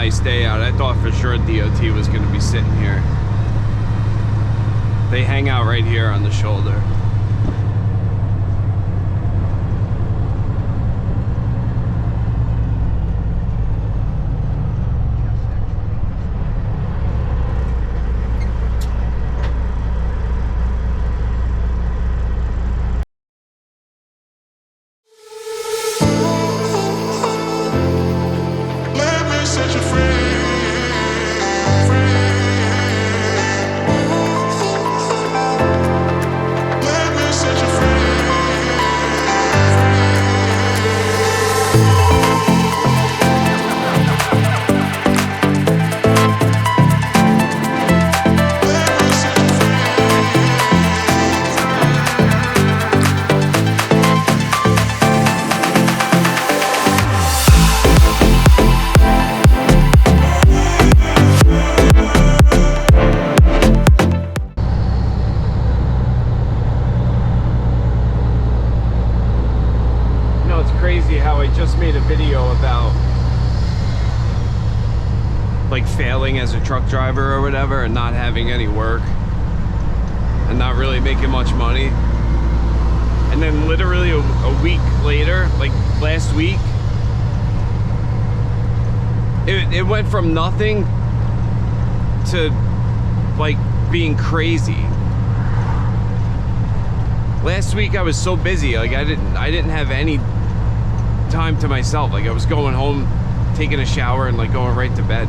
nice day out. I thought for sure DOT was going to be sitting here. They hang out right here on the shoulder. Failing as a truck driver or whatever, and not having any work and not really making much money, and then literally a week later, like last week, it went from nothing to like being crazy. Last week I was so busy, like I didn't have any time to myself. Like I was going home, taking a shower, and like going right to bed.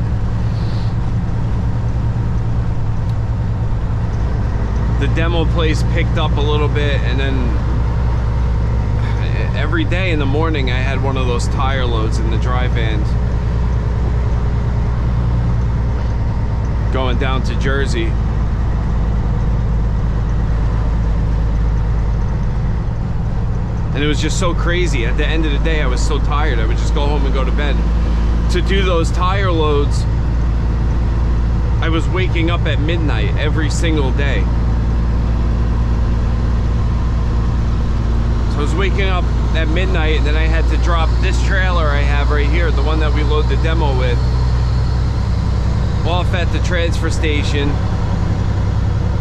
The demo place picked up a little bit, and then every day in the morning I had one of those tire loads in the dry vans going down to Jersey. And it was just so crazy. At the end of the day I was so tired, I would just go home and go to bed. To do those tire loads, I was waking up at midnight every single day. I was waking up at midnight, and then I had to drop this trailer I have right here, the one that we load the demo with, off at the transfer station.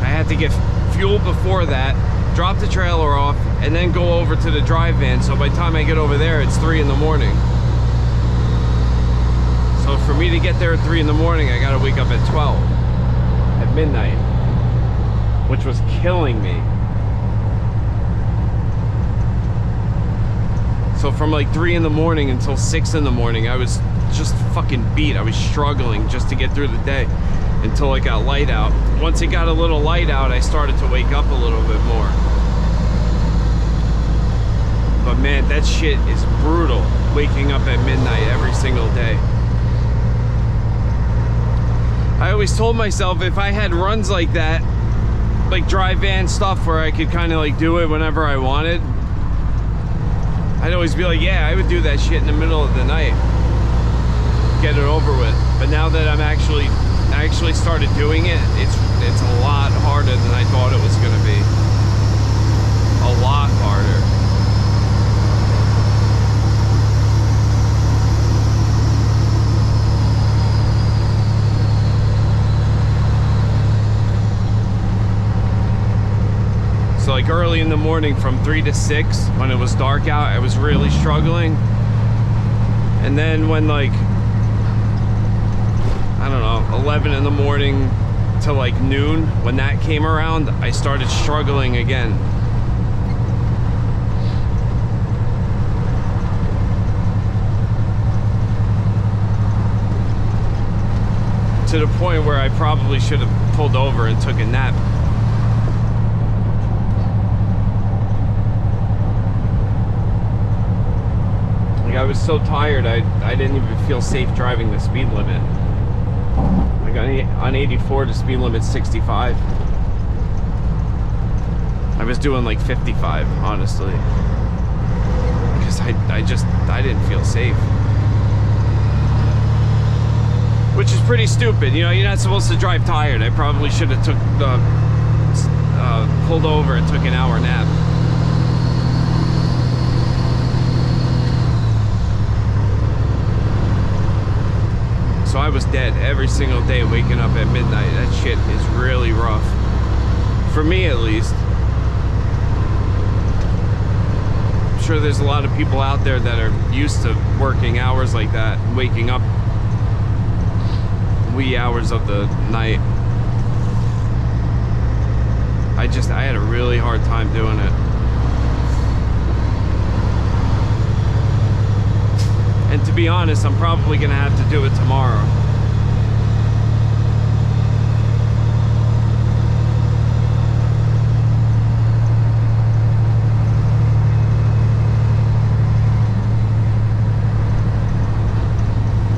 I had to get fuel before that, drop the trailer off, and then go over to the drive van. So by the time I get over there, it's 3 in the morning. So for me to get there at 3 in the morning, I gotta wake up at 12 at midnight, which was killing me. So from like 3 in the morning until 6 in the morning, I was just fucking beat. I was struggling just to get through the day until it got light out. Once it got a little light out, I started to wake up a little bit more. But man, that shit is brutal, waking up at midnight every single day. I always told myself if I had runs like that, like dry van stuff where I could kind of like do it whenever I wanted, I'd always be like, yeah, I would do that shit in the middle of the night, get it over with. But now that I actually started doing it, it's a lot harder than I thought it was gonna be. A lot harder. So like early in the morning from 3 to 6, when it was dark out, I was really struggling. And then when like, I don't know, 11 in the morning to like noon, when that came around, I started struggling again. To the point where I probably should have pulled over and took a nap. I was so tired, I didn't even feel safe driving the speed limit. Like on 84, the speed limit's 65. I was doing like 55, honestly. Because I didn't feel safe. Which is pretty stupid, you know, you're not supposed to drive tired. I probably should have pulled over and took an hour nap. So I was dead every single day, waking up at midnight. That shit is really rough. For me, at least. I'm sure there's a lot of people out there that are used to working hours like that, waking up wee hours of the night. I had a really hard time doing it. And to be honest, I'm probably gonna have to do it tomorrow.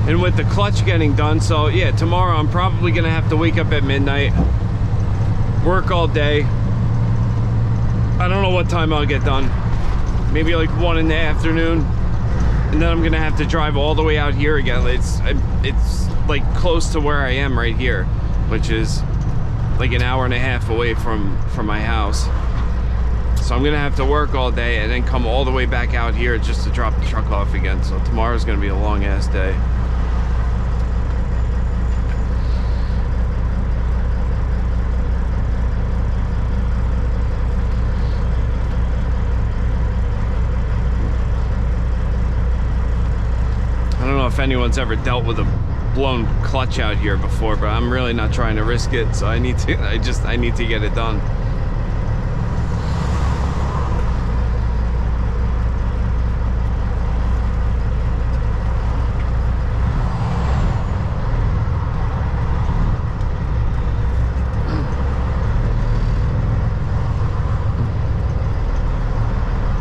And with the clutch getting done, so yeah, tomorrow I'm probably gonna have to wake up at midnight, work all day. I don't know what time I'll get done. Maybe like 1 in the afternoon. And then I'm gonna have to drive all the way out here again. It's like close to where I am right here, which is like an hour and a half away from my house. So I'm gonna have to work all day and then come all the way back out here just to drop the truck off again. So tomorrow's gonna be a long ass day. If anyone's ever dealt with a blown clutch out here before, but I'm really not trying to risk it, so I need to get it done.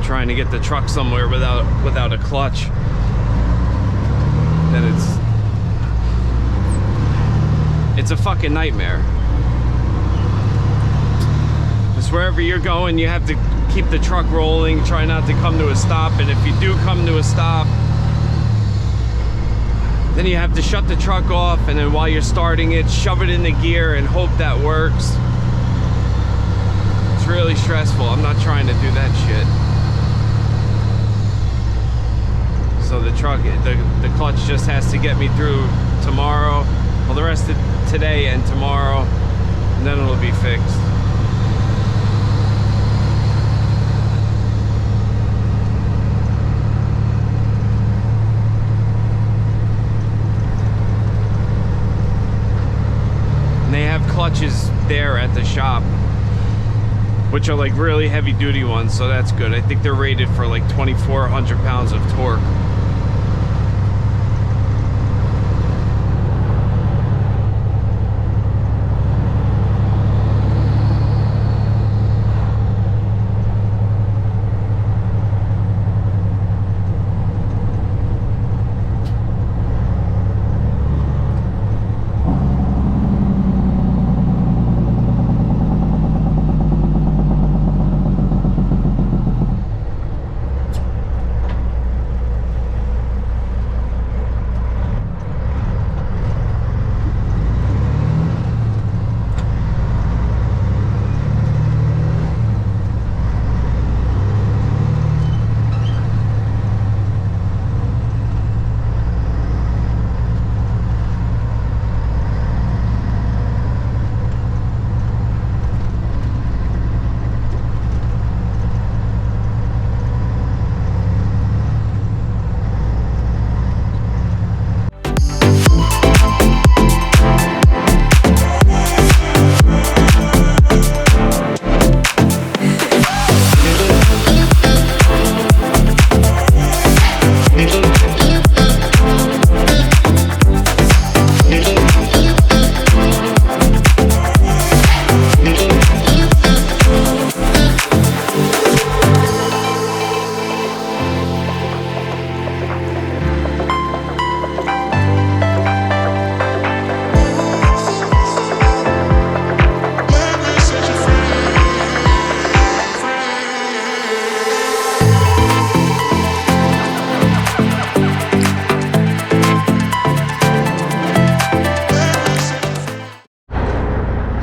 Trying to get the truck somewhere without a clutch. Then it's a fucking nightmare. Because wherever you're going, you have to keep the truck rolling, try not to come to a stop, and if you do come to a stop, then you have to shut the truck off, and then while you're starting it, shove it into gear and hope that works. It's really stressful. I'm not trying to do that shit. So the clutch just has to get me through tomorrow, well, the rest of today and tomorrow, and then it'll be fixed. And they have clutches there at the shop, which are like really heavy duty ones, so that's good. I think they're rated for like 2,400 pounds of torque.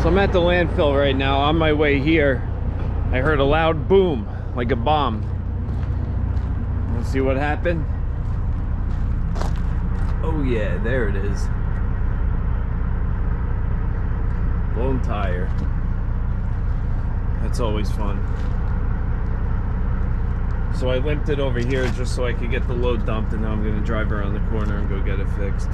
I'm at the landfill right now. On my way here, I heard a loud boom, like a bomb. Let's see what happened. Oh yeah, there it is. blown tire. That's always fun. So I limped it over here just so I could get the load dumped, and now I'm gonna drive around the corner and go get it fixed.